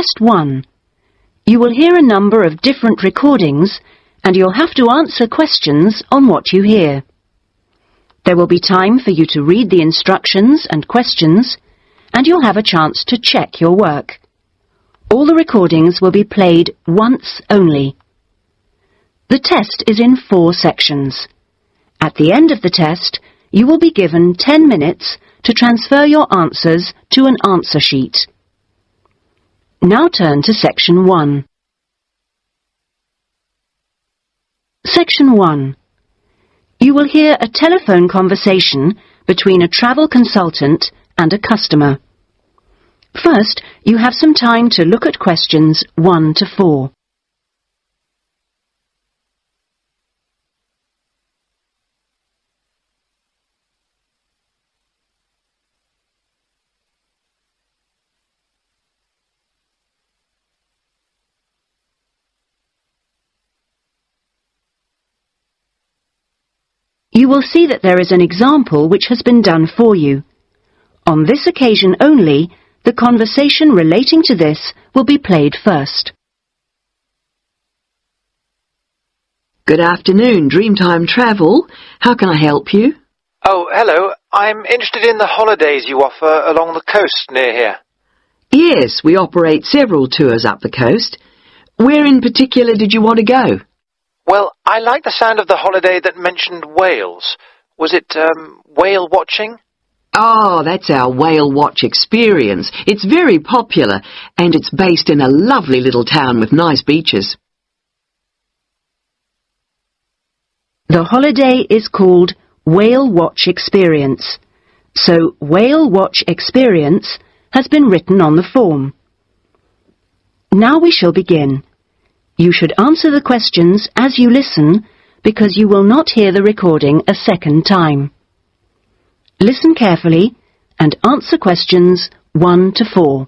Test 1. You will hear a number of different recordings and you'll have to answer questions on what you hear. There will be time for you to read the instructions and questions, and you'll have a chance to check your work. All the recordings will be played once only. The test is in 4 sections. At the end of the test, you will be given 10 minutes to transfer your answers to an answer sheet. Now turn to Section 1. Section 1. You will hear a telephone conversation between a travel consultant and a customer. First, you have some time to look at questions 1 to 4. You will see that there is an example which has been done for you. On this occasion only, the conversation relating to this will be played first. Good afternoon, Dreamtime Travel. How can I help you? Oh, hello. I'm interested in the holidays you offer along the coast near here. Yes, we operate several tours up the coast. Where in particular did you want to go? Well, I like the sound of the holiday that mentioned whales. Was it, whale watching? Oh, that's our whale watch experience. It's very popular, and it's based in a lovely little town with nice beaches. The holiday is called Whale Watch Experience, so Whale Watch Experience has been written on the form. Now we shall begin. You should answer the questions as you listen because you will not hear the recording a second time. Listen carefully and answer questions 1 to 4.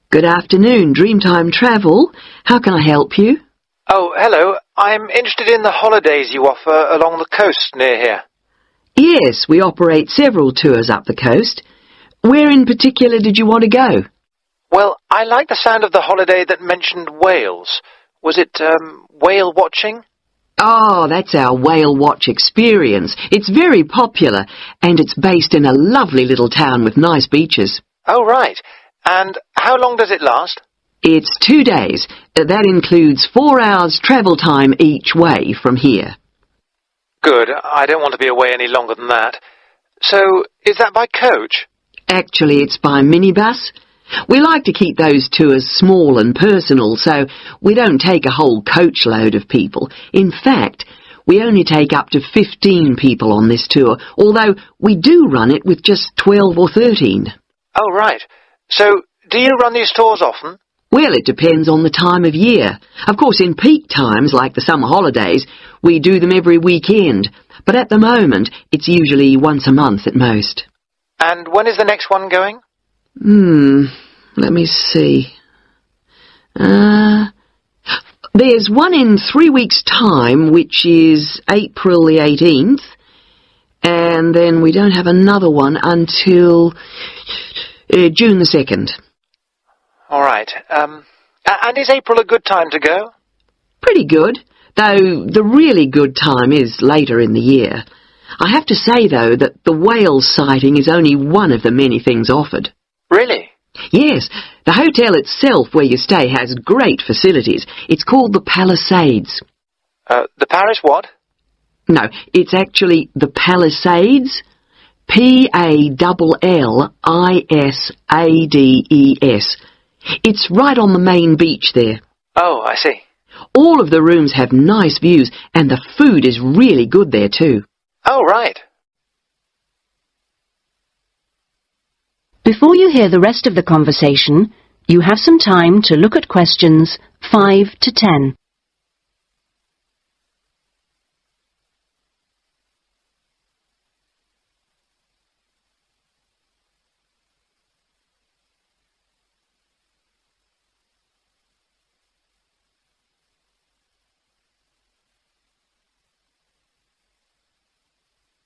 Good afternoon, Dreamtime Travel. How can I help you? Oh, hello. I'm interested in the holidays you offer along the coast near here. Yes, we operate several tours up the coast. Where in particular did you want to go? Well, I like the sound of the holiday that mentioned whales. Was it, whale watching? Oh, that's our whale watch experience. It's very popular, and it's based in a lovely little town with nice beaches. Oh, right. And how long does it last? It's 2 days. That includes 4 hours travel time each way from here. Good. I don't want to be away any longer than that. So, is that by coach? Actually, it's by minibus. We like to keep those tours small and personal, so we don't take a whole coachload of people. In fact, we only take up to 15 people on this tour, although we do run it with just 12 or 13. Oh, right. So, do you run these tours often? Well, it depends on the time of year. Of course, in peak times, like the summer holidays, we do them every weekend. But at the moment, it's usually once a month at most. And when is the next one going? Let me see. There's one in 3 weeks' time, which is April the 18th, and then we don't have another one until June the 2nd. All right. And is April a good time to go? Pretty good, though the really good time is later in the year. I have to say, though, that the whale sighting is only one of the many things offered. Really? Yes, the hotel itself where you stay has great facilities. It's called the Palisades. The Paris what? No, it's actually the Palisades. Pallissades. It's right on the main beach there. Oh, I see. All of the rooms have nice views, and the food is really good there too. Oh, right. Before you hear the rest of the conversation, you have some time to look at questions 5 to 10.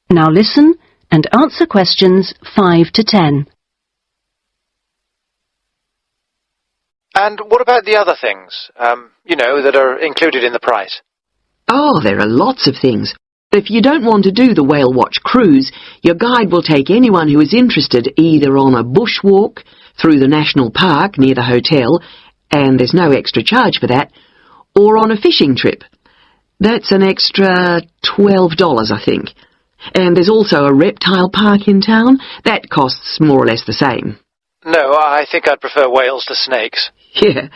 Now listen and answer questions 5 to 10. And what about the other things, that are included in the price? Oh, there are lots of things. If you don't want to do the whale watch cruise, your guide will take anyone who is interested either on a bushwalk through the national park near the hotel, and there's no extra charge for that, or on a fishing trip. That's an extra $12, I think. And there's also a reptile park in town. That costs more or less the same. No, I think I'd prefer whales to snakes. Yeah.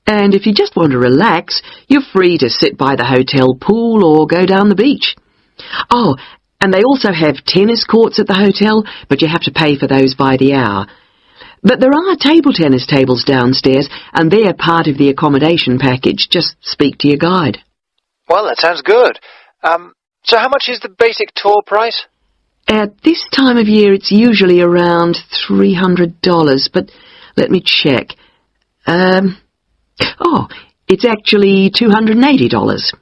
And if you just want to relax, you're free to sit by the hotel pool or go down the beach. Oh, and they also have tennis courts at the hotel, but you have to pay for those by the hour. But there are table tennis tables downstairs, and they're part of the accommodation package. Just speak to your guide. Well, that sounds good. So how much is the basic tour price? At this time of year, it's usually around $300, but let me check. It's actually $280.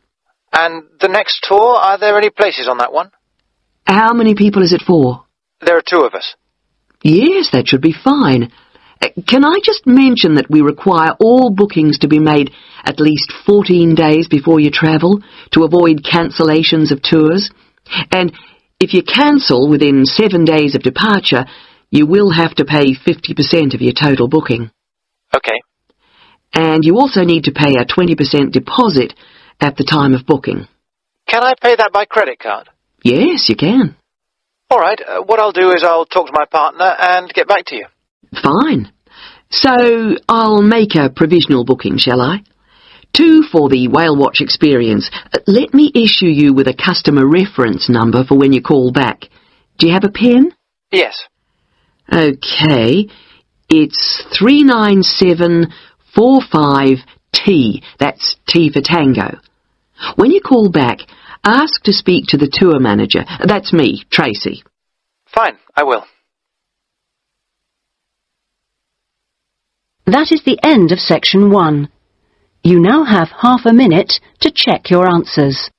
And the next tour, are there any places on that one? How many people is it for? There are 2 of us. Yes, that should be fine. Can I just mention that we require all bookings to be made at least 14 days before you travel to avoid cancellations of tours? And if you cancel within 7 days of departure, you will have to pay 50% of your total booking. Okay. And you also need to pay a 20% deposit at the time of booking. Can I pay that by credit card? Yes, you can. All right. What I'll do is I'll talk to my partner and get back to you. Fine. So I'll make a provisional booking, shall I? 2 for the whale watch experience. Let me issue you with a customer reference number for when you call back. Do you have a pen? Yes. Okay. It's 39745T. That's T for Tango. When you call back, ask to speak to the tour manager. That's me, Tracy. Fine, I will. That is the end of section 1. You now have half a minute to check your answers.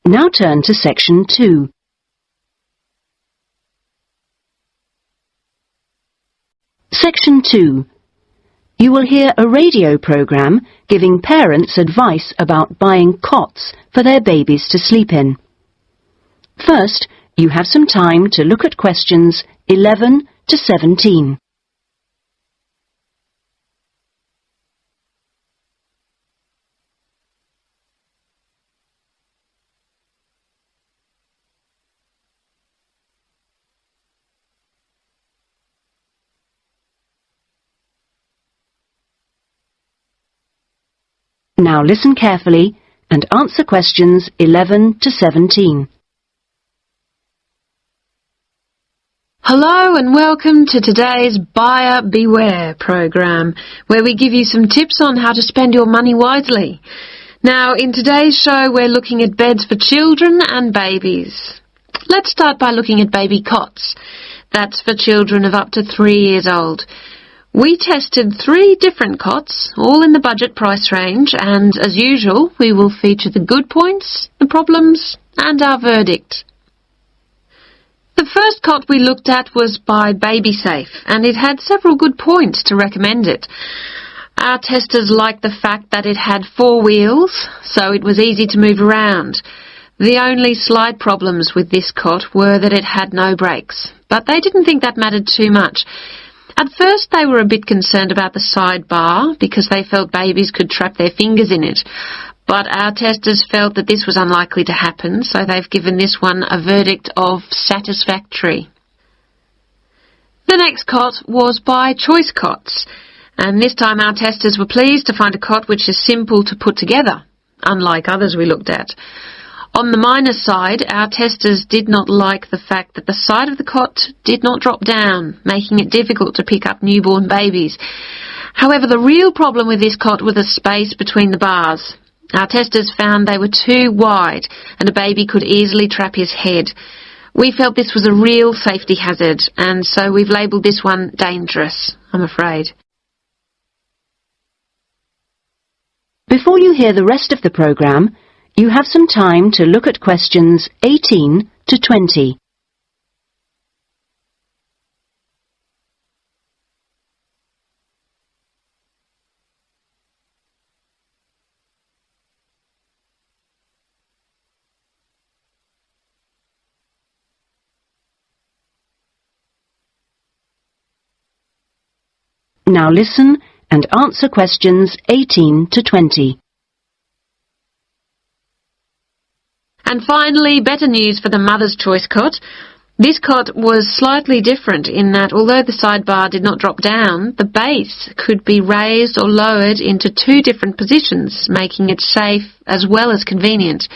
Now turn to section 2. Section 2. You will hear a radio program giving parents advice about buying cots for their babies to sleep in. First, you have some time to look at questions 11 to 17. Now listen carefully and answer questions 11 to 17. Hello and welcome to today's Buyer Beware program, where we give you some tips on how to spend your money wisely. Now, in today's show, we're looking at beds for children and babies. Let's start by looking at baby cots. That's for children of up to 3 years old. We tested 3 different cots, all in the budget price range, and as usual, we will feature the good points, the problems, and our verdict. The first cot we looked at was by BabySafe, and it had several good points to recommend it. Our testers liked the fact that it had 4 wheels, so it was easy to move around. The only slight problems with this cot were that it had no brakes, but they didn't think that mattered too much. At first they were a bit concerned about the side bar because they felt babies could trap their fingers in it, but our testers felt that this was unlikely to happen, so they've given this one a verdict of satisfactory. The next cot was by Choice Cots, and this time our testers were pleased to find a cot which is simple to put together, unlike others we looked at. On the minus side, our testers did not like the fact that the side of the cot did not drop down, making it difficult to pick up newborn babies. However, the real problem with this cot was the space between the bars. Our testers found they were too wide and a baby could easily trap his head. We felt this was a real safety hazard, and so we've labelled this one dangerous, I'm afraid. Before you hear the rest of the programme, you have some time to look at questions 18 to 20. Now listen and answer questions 18 to 20. And finally, better news for the Mother's Choice cot. This cot was slightly different in that although the sidebar did not drop down, the base could be raised or lowered into two different positions, making it safe as well as convenient.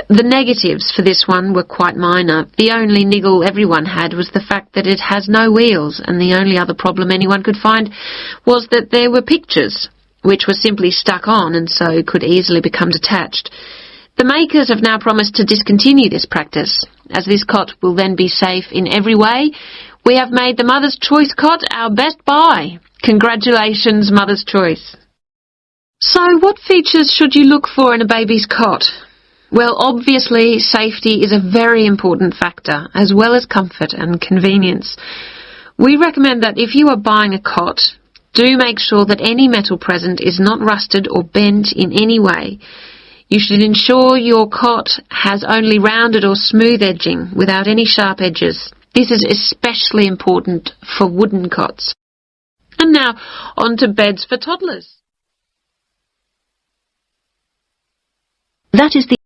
The negatives for this one were quite minor. The only niggle everyone had was the fact that it has no wheels, and the only other problem anyone could find was that there were pictures, which were simply stuck on and so could easily become detached. The makers have now promised to discontinue this practice. As this cot will then be safe in every way, we have made the Mother's Choice cot our best buy. Congratulations, Mother's Choice. So what features should you look for in a baby's cot? Well, obviously, safety is a very important factor, as well as comfort and convenience. We recommend that if you are buying a cot, do make sure that any metal present is not rusted or bent in any way. You should ensure your cot has only rounded or smooth edging without any sharp edges. This is especially important for wooden cots. And now, on to beds for toddlers. That is the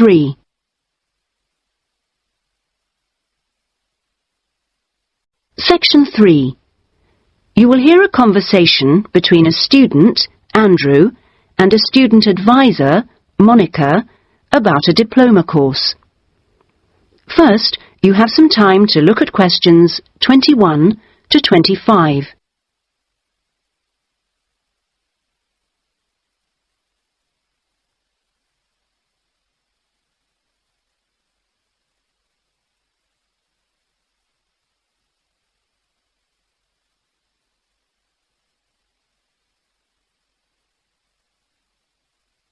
Three. Section 3. You will hear a conversation between a student, Andrew, and a student advisor, Monica, about a diploma course. First, you have some time to look at questions 21 to 25.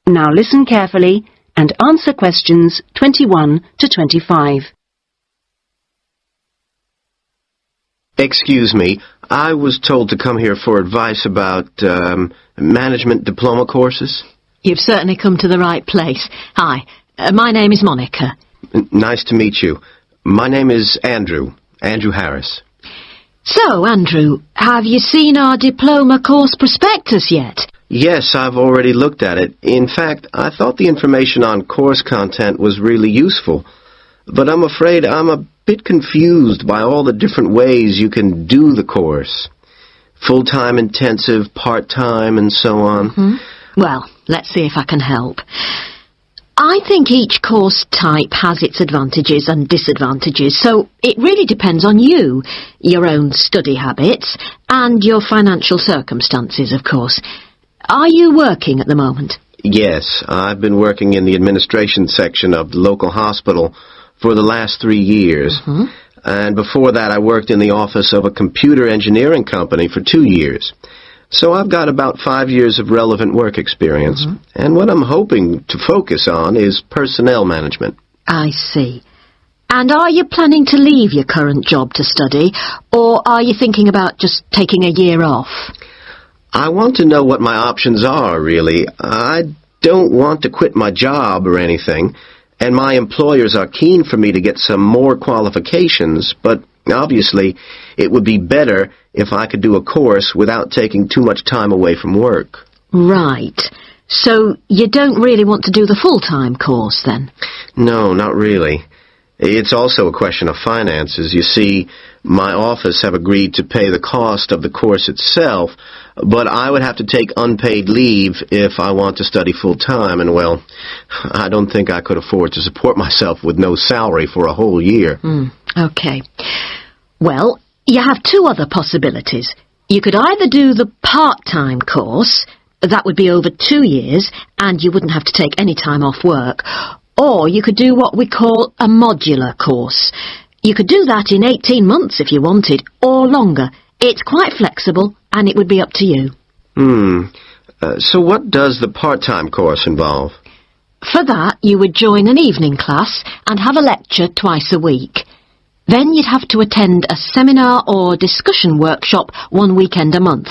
Now listen carefully and answer questions 21 to 25. Excuse me, I was told to come here for advice about management diploma courses. You've certainly come to the right place. Hi, my name is Monica. Nice to meet you. My name is Andrew Harris. So, Andrew, have you seen our diploma course prospectus yet? Yes, I've already looked at it. In fact, I thought the information on course content was really useful. But I'm afraid I'm a bit confused by all the different ways you can do the course. Full-time intensive, part-time, and so on. Mm-hmm. Well, let's see if I can help. I think each course type has its advantages and disadvantages, so it really depends on you, your own study habits, and your financial circumstances, of course. Are you working at the moment? Yes, I've been working in the administration section of the local hospital for the last 3 years. Mm-hmm. And before that I worked in the office of a computer engineering company for 2 years. So I've got about 5 years of relevant work experience. Mm-hmm. And what I'm hoping to focus on is personnel management. I see. And are you planning to leave your current job to study, or are you thinking about just taking a year off? I want to know what my options are, really. I don't want to quit my job or anything, And my employers are keen for me to get some more qualifications, but obviously it would be better if I could do a course without taking too much time away from work. Right. So you don't really want to do the full-time course, then? No, not really. It's also a question of finances. You see, my office have agreed to pay the cost of the course itself, but I would have to take unpaid leave if I want to study full-time, and, well, I don't think I could afford to support myself with no salary for a whole year. Okay. Well, you have two other possibilities. You could either do the part-time course, that would be over 2 years, and you wouldn't have to take any time off work, or you could do what we call a modular course. You could do that in 18 months if you wanted, or longer. It's quite flexible, and it would be up to you. So what does the part-time course involve? For that, you would join an evening class and have a lecture twice a week. Then you'd have to attend a seminar or discussion workshop 1 weekend a month.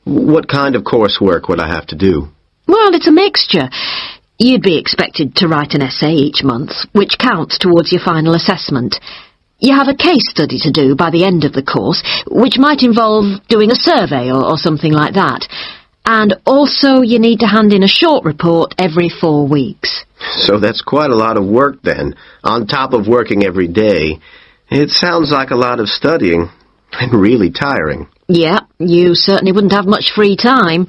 What kind of coursework would I have to do? Well, it's a mixture. You'd be expected to write an essay each month, which counts towards your final assessment. You have a case study to do by the end of the course, which might involve doing a survey or something like that. And also you need to hand in a short report every 4 weeks. So that's quite a lot of work then, on top of working every day. It sounds like a lot of studying, and really tiring. Yeah, you certainly wouldn't have much free time.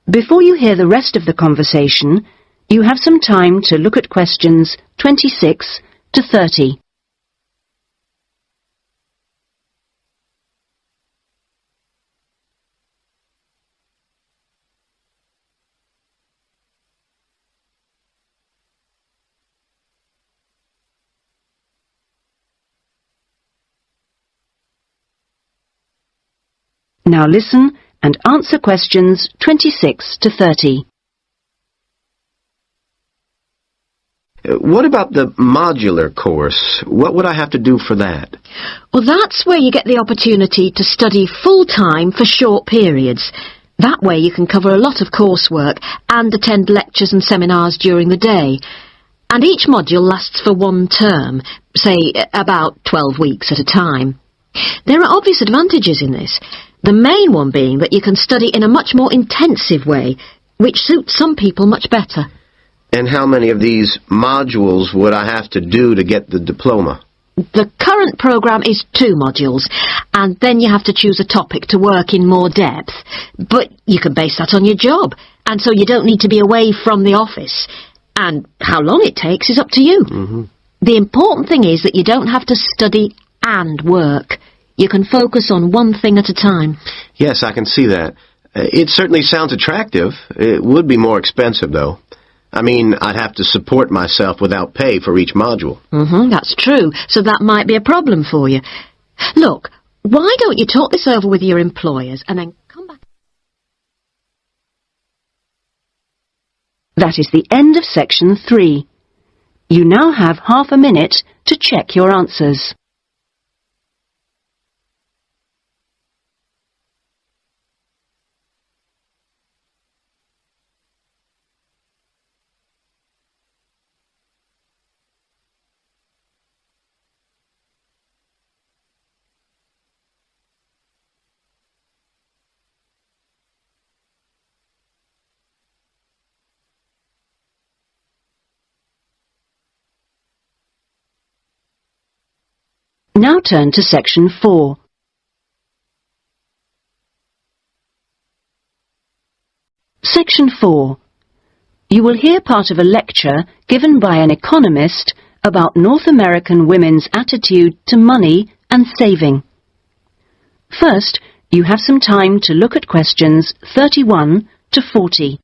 Before you hear the rest of the conversation, you have some time to look at questions 26 to 30. Now listen and answer questions 26 to 30. What about the modular course? What would I have to do for that? Well, that's where you get the opportunity to study full-time for short periods. That way you can cover a lot of coursework and attend lectures and seminars during the day. And each module lasts for 1 term, say about 12 weeks at a time. There are obvious advantages in this. The main one being that you can study in a much more intensive way, which suits some people much better. And how many of these modules would I have to do to get the diploma? The current programme is 2 modules, and then you have to choose a topic to work in more depth. But you can base that on your job, and so you don't need to be away from the office. And how long it takes is up to you. The important thing is that you don't have to study and work. You can focus on one thing at a time. Yes, I can see that. It certainly sounds attractive. It would be more expensive, though. I mean, I'd have to support myself without pay for each module. That's true. So that might be a problem for you. Look, why don't you talk this over with your employers and then come back? That is the end of section 3. You now have half a minute to check your answers. Now turn to section 4. Section 4. You will hear part of a lecture given by an economist about North American women's attitude to money and saving. First, you have some time to look at questions 31 to 40.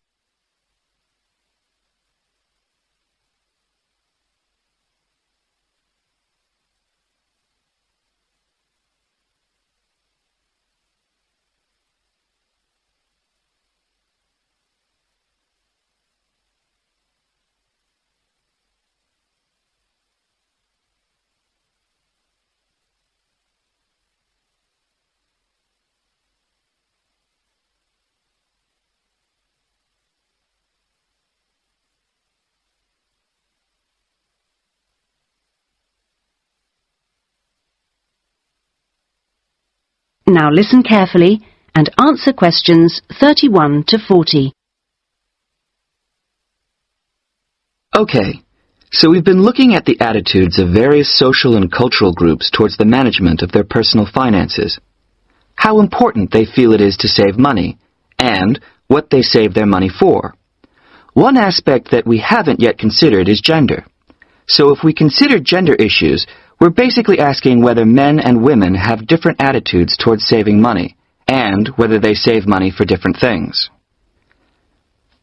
Now listen carefully and answer questions 31 to 40. Okay, so we've been looking at the attitudes of various social and cultural groups towards the management of their personal finances, how important they feel it is to save money, and what they save their money for. One aspect that we haven't yet considered is gender. So if we consider gender issues, we're basically asking whether men and women have different attitudes towards saving money, and whether they save money for different things.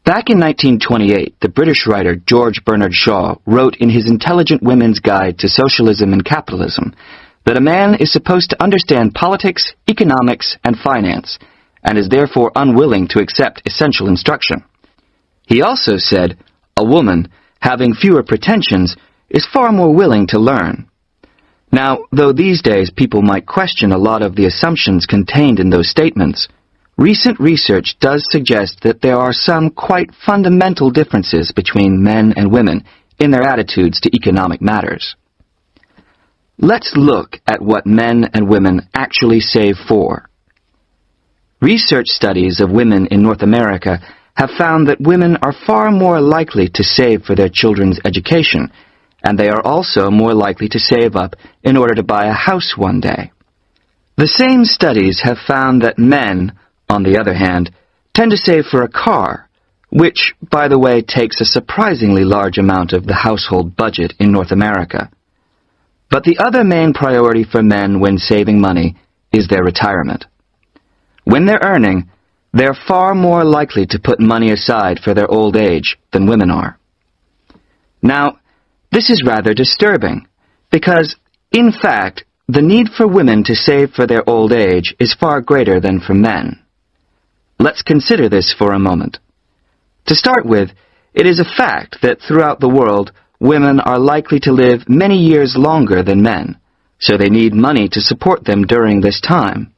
Back in 1928, the British writer George Bernard Shaw wrote in his Intelligent Women's Guide to Socialism and Capitalism that a man is supposed to understand politics, economics, and finance, and is therefore unwilling to accept essential instruction. He also said, a woman, having fewer pretensions, is far more willing to learn. Now, though these days people might question a lot of the assumptions contained in those statements, recent research does suggest that there are some quite fundamental differences between men and women in their attitudes to economic matters. Let's look at what men and women actually save for. Research studies of women in North America have found that women are far more likely to save for their children's education, and they are also more likely to save up in order to buy a house one day. The same studies have found that men, on the other hand, tend to save for a car, which, by the way, takes a surprisingly large amount of the household budget in North America. But the other main priority for men when saving money is their retirement. When they're earning, they're far more likely to put money aside for their old age than women are. Now, this is rather disturbing, because, in fact, the need for women to save for their old age is far greater than for men. Let's consider this for a moment. To start with, it is a fact that throughout the world, women are likely to live many years longer than men, so they need money to support them during this time.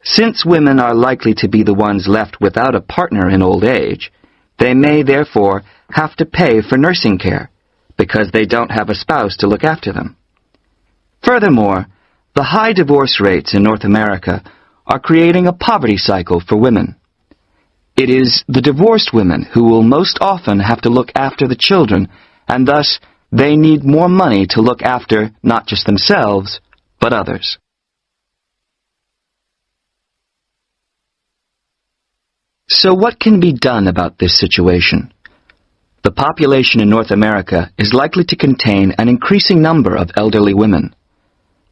Since women are likely to be the ones left without a partner in old age, they may therefore have to pay for nursing care, because they don't have a spouse to look after them. Furthermore, the high divorce rates in North America are creating a poverty cycle for women. It is the divorced women who will most often have to look after the children, and thus they need more money to look after not just themselves, but others. So what can be done about this situation? The population in North America is likely to contain an increasing number of elderly women.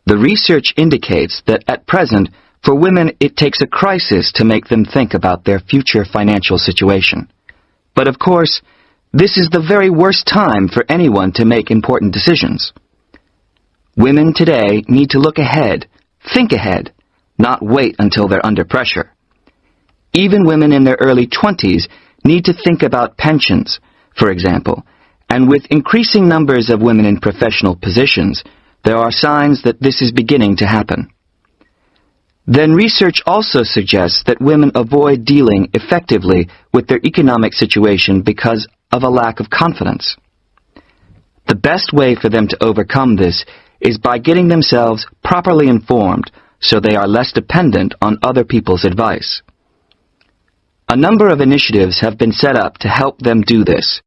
The research indicates that at present, for women, it takes a crisis to make them think about their future financial situation. But of course, this is the very worst time for anyone to make important decisions. Women today need to look ahead, think ahead, not wait until they're under pressure. Even women in their early 20s need to think about pensions, for example, and with increasing numbers of women in professional positions, there are signs that this is beginning to happen. Then research also suggests that women avoid dealing effectively with their economic situation because of a lack of confidence. The best way for them to overcome this is by getting themselves properly informed so they are less dependent on other people's advice. A number of initiatives have been set up to help them do this.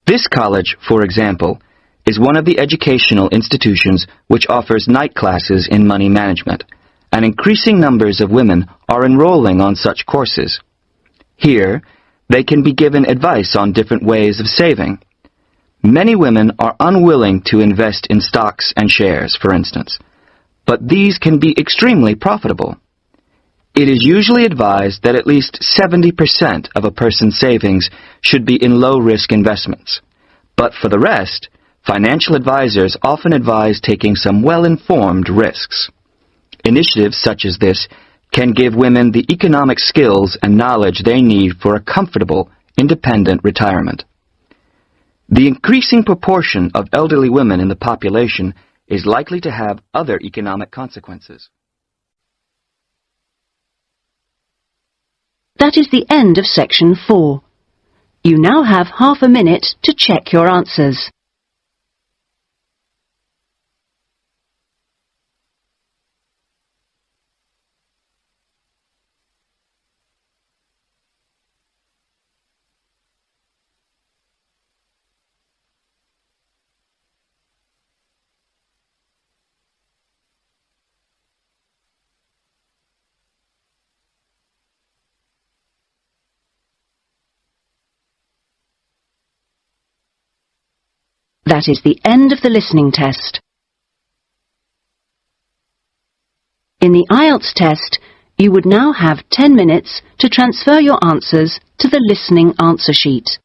This college, for example, is one of the educational institutions which offers night classes in money management, and increasing numbers of women are enrolling on such courses. Here, they can be given advice on different ways of saving. Many women are unwilling to invest in stocks and shares, for instance, but these can be extremely profitable. It is usually advised that at least 70% of a person's savings should be in low-risk investments. But for the rest, financial advisors often advise taking some well-informed risks. Initiatives such as this can give women the economic skills and knowledge they need for a comfortable, independent retirement. The increasing proportion of elderly women in the population is likely to have other economic consequences. That is the end of section 4. You now have half a minute to check your answers. That is the end of the listening test. In the Ielts test, you would now have 10 minutes to transfer your answers to the listening answer sheet.